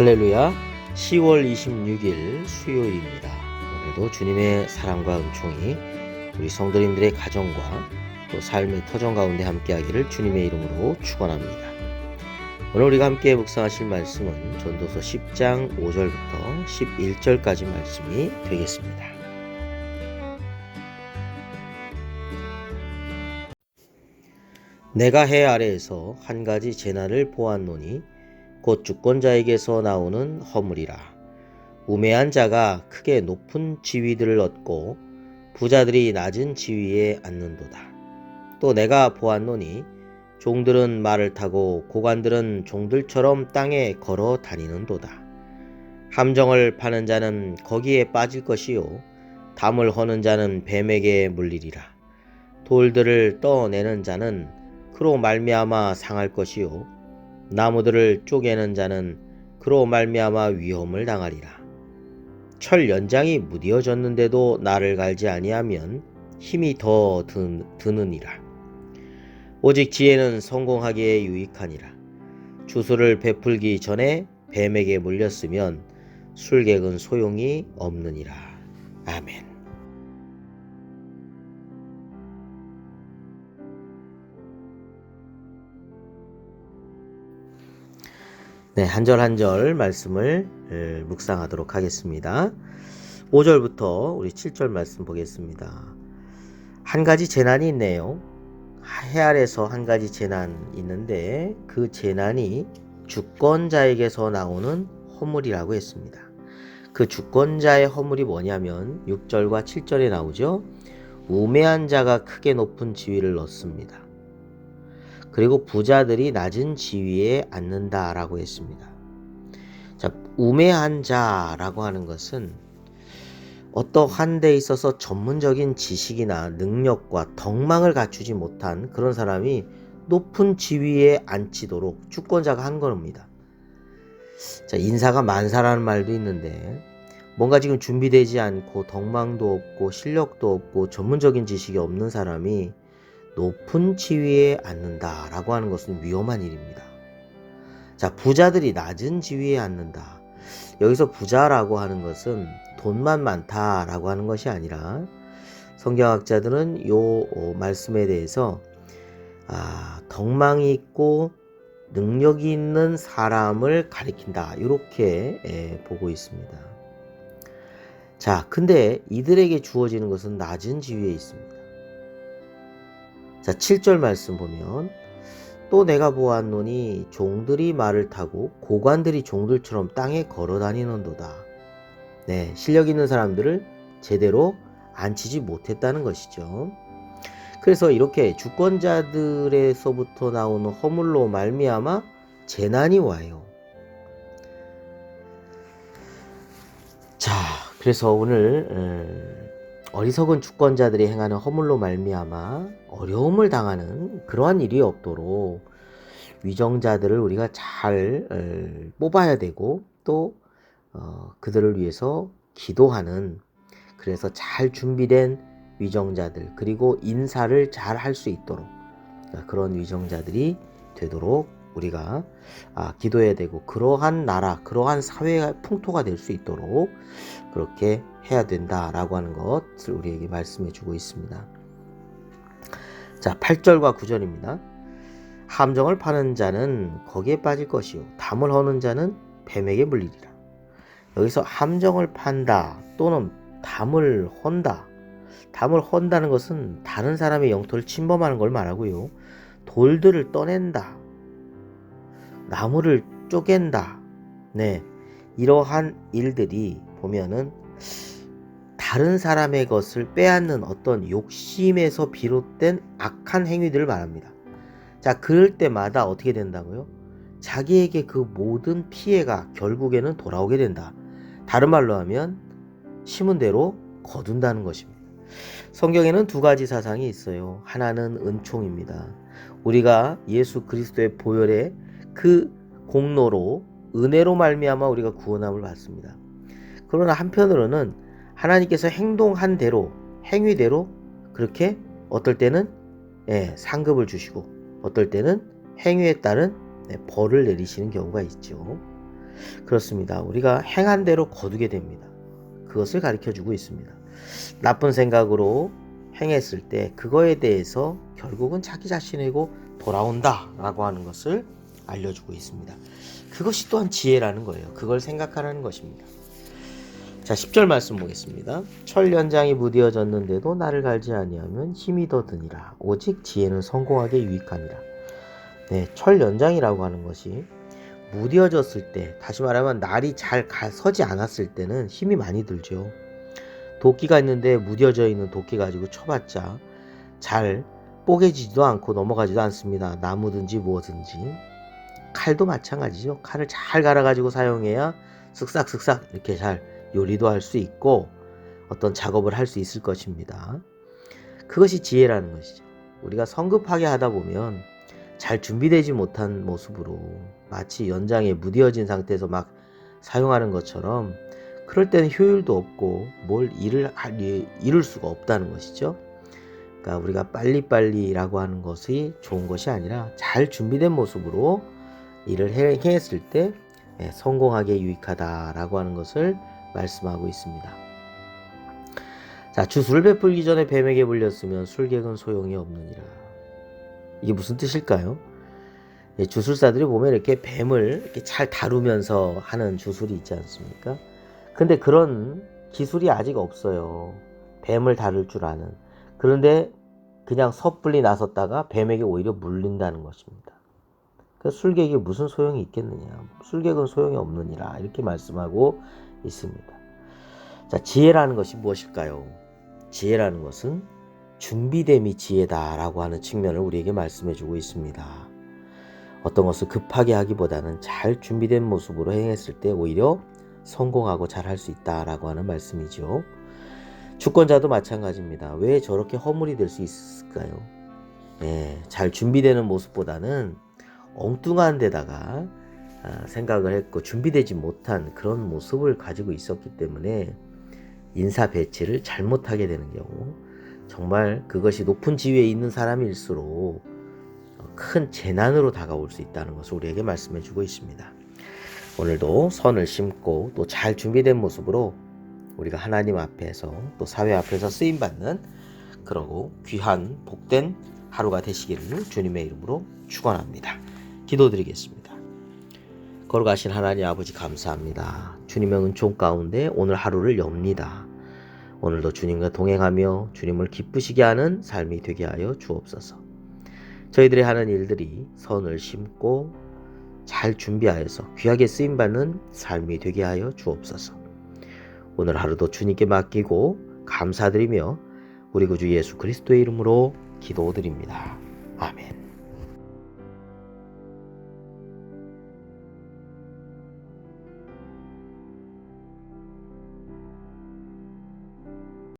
할렐루야. 10월 26일 수요일입니다. 오늘도 주님의 사랑과 은총이 우리 성도님들의 가정과 또 삶의 터전 가운데 함께하기를 주님의 이름으로 축원합니다. 오늘 우리가 함께 묵상하실 말씀은 전도서 10장 5절부터 11절까지 말씀이 되겠습니다. 내가 해 아래에서 한 가지 재난을 보았노니 곧 주권자에게서 나오는 허물이라. 우매한 자가 크게 높은 지위들을 얻고 부자들이 낮은 지위에 앉는도다. 또 내가 보았노니 종들은 말을 타고 고관들은 종들처럼 땅에 걸어 다니는도다. 함정을 파는 자는 거기에 빠질 것이요 담을 허는 자는 뱀에게 물리리라. 돌들을 떠내는 자는 그로 말미암아 상할 것이요 나무들을 쪼개는 자는 그로 말미암아 위험을 당하리라. 철 연장이 무뎌졌는데도 나를 갈지 아니하면 힘이 더 드느니라. 오직 지혜는 성공하기에 유익하니라. 주술을 베풀기 전에 뱀에게 물렸으면 술객은 소용이 없느니라. 아멘. 네, 한 절 한 절 말씀을 묵상하도록 하겠습니다. 5절부터 우리 7절 말씀 보겠습니다. 한 가지 재난이 있네요. 해 아래서 한 가지 재난이 있는데 그 재난이 주권자에게서 나오는 허물이라고 했습니다. 그 주권자의 허물이 뭐냐면 6절과 7절에 나오죠. 우매한 자가 크게 높은 지위를 얻습니다. 그리고 부자들이 낮은 지위에 앉는다라고 했습니다. 자, 우매한 자라고 하는 것은 어떠한 데 있어서 전문적인 지식이나 능력과 덕망을 갖추지 못한 그런 사람이 높은 지위에 앉히도록 주권자가 한 겁니다. 자, 인사가 만사라는 말도 있는데 뭔가 지금 준비되지 않고 덕망도 없고 실력도 없고 전문적인 지식이 없는 사람이 높은 지위에 앉는다라고 하는 것은 위험한 일입니다. 자, 부자들이 낮은 지위에 앉는다. 여기서 부자라고 하는 것은 돈만 많다라고 하는 것이 아니라 성경학자들은 이 말씀에 대해서 덕망이 있고 능력이 있는 사람을 가리킨다. 이렇게 보고 있습니다. 자, 근데 이들에게 주어지는 것은 낮은 지위에 있습니다. 자, 7절 말씀 보면 또 내가 보았노니 종들이 말을 타고 고관들이 종들처럼 땅에 걸어 다니는도다. 네, 실력 있는 사람들을 제대로 앉히지 못했다는 것이죠. 그래서 이렇게 주권자들에서부터 나오는 허물로 말미암아 재난이 와요. 자, 그래서 오늘 어리석은 주권자들이 행하는 허물로 말미암아 어려움을 당하는 그러한 일이 없도록 위정자들을 우리가 잘 뽑아야 되고 또 그들을 위해서 기도하는, 그래서 잘 준비된 위정자들, 그리고 인사를 잘 할 수 있도록 그런 위정자들이 되도록 우리가 기도해야 되고, 그러한 나라, 그러한 사회의 풍토가 될 수 있도록 그렇게 해야 된다라고 하는 것을 우리에게 말씀해 주고 있습니다. 자, 8절과 9절입니다. 함정을 파는 자는 거기에 빠질 것이요 담을 허는 자는 뱀에게 물리리라. 여기서 함정을 판다 또는 담을 헌다. 담을 헌다는 것은 다른 사람의 영토를 침범하는 걸 말하고요. 돌들을 떠낸다. 나무를 쪼갠다. 네, 이러한 일들이 보면은 다른 사람의 것을 빼앗는 어떤 욕심에서 비롯된 악한 행위들을 말합니다. 자, 그럴 때마다 어떻게 된다고요? 자기에게 그 모든 피해가 결국에는 돌아오게 된다. 다른 말로 하면 심은 대로 거둔다는 것입니다. 성경에는 두 가지 사상이 있어요. 하나는 은총입니다. 우리가 예수 그리스도의 보혈의 그 공로로, 은혜로 말미암아 우리가 구원함을 받습니다. 그러나 한편으로는 하나님께서 행동한 대로, 행위대로 그렇게 어떨 때는 상급을 주시고 어떨 때는 행위에 따른 벌을 내리시는 경우가 있죠. 그렇습니다. 우리가 행한 대로 거두게 됩니다. 그것을 가르쳐주고 있습니다. 나쁜 생각으로 행했을 때 그거에 대해서 결국은 자기 자신에게 돌아온다라고 하는 것을 알려주고 있습니다. 그것이 또한 지혜라는 거예요. 그걸 생각하라는 것입니다. 자, 10절 말씀 보겠습니다. 철 연장이 무뎌졌는데도 나를 갈지 아니하면 힘이 더 드니라. 오직 지혜는 성공하게 유익하니라. 네, 철 연장이라고 하는 것이 무뎌졌을 때, 다시 말하면 날이 잘 서지 않았을 때는 힘이 많이 들죠. 도끼가 있는데 무뎌져 있는 도끼 가지고 쳐봤자 잘 뽀개지지도 않고 넘어가지도 않습니다. 나무든지 무엇든지. 칼도 마찬가지죠. 칼을 잘 갈아가지고 사용해야 쓱싹쓱싹 이렇게 잘 요리도 할 수 있고 어떤 작업을 할 수 있을 것입니다. 그것이 지혜라는 것이죠. 우리가 성급하게 하다 보면 잘 준비되지 못한 모습으로 마치 연장에 무뎌진 상태에서 막 사용하는 것처럼 그럴 때는 효율도 없고 뭘 이룰 수가 없다는 것이죠. 그러니까 우리가 빨리빨리라고 하는 것이 좋은 것이 아니라 잘 준비된 모습으로 일을 행했을 때 성공하게 유익하다라고 하는 것을 말씀하고 있습니다. 자, 주술을 베풀기 전에 뱀에게 물렸으면 술객은 소용이 없느니라. 이게 무슨 뜻일까요? 주술사들이 보면 이렇게 뱀을 이렇게 잘 다루면서 하는 주술이 있지 않습니까? 근데 그런 기술이 아직 없어요. 뱀을 다룰 줄 아는. 그런데 그냥 섣불리 나섰다가 뱀에게 오히려 물린다는 것입니다. 그 술객이 무슨 소용이 있겠느냐. 술객은 소용이 없느니라. 이렇게 말씀하고 있습니다. 자, 지혜라는 것이 무엇일까요? 지혜라는 것은 준비됨이 지혜다라고 하는 측면을 우리에게 말씀해주고 있습니다. 어떤 것을 급하게 하기보다는 잘 준비된 모습으로 행했을 때 오히려 성공하고 잘할 수 있다라고 하는 말씀이죠. 주권자도 마찬가지입니다. 왜 저렇게 허물이 될 수 있을까요? 잘 준비되는 모습보다는 엉뚱한 데다가 생각을 했고 준비되지 못한 그런 모습을 가지고 있었기 때문에 인사 배치를 잘못하게 되는 경우, 정말 그것이 높은 지위에 있는 사람일수록 큰 재난으로 다가올 수 있다는 것을 우리에게 말씀해 주고 있습니다. 오늘도 선을 심고 또 잘 준비된 모습으로 우리가 하나님 앞에서 또 사회 앞에서 쓰임받는 그러고 귀한 복된 하루가 되시기를 주님의 이름으로 축원합니다. 기도드리겠습니다. 걸어가신 하나님 아버지 감사합니다. 주님의 은총 가운데 오늘 하루를 엽니다. 오늘도 주님과 동행하며 주님을 기쁘시게 하는 삶이 되게 하여 주옵소서. 저희들이 하는 일들이 선을 심고 잘 준비하여서 귀하게 쓰임받는 삶이 되게 하여 주옵소서. 오늘 하루도 주님께 맡기고 감사드리며 우리 구주 예수 그리스도의 이름으로 기도드립니다. 아멘.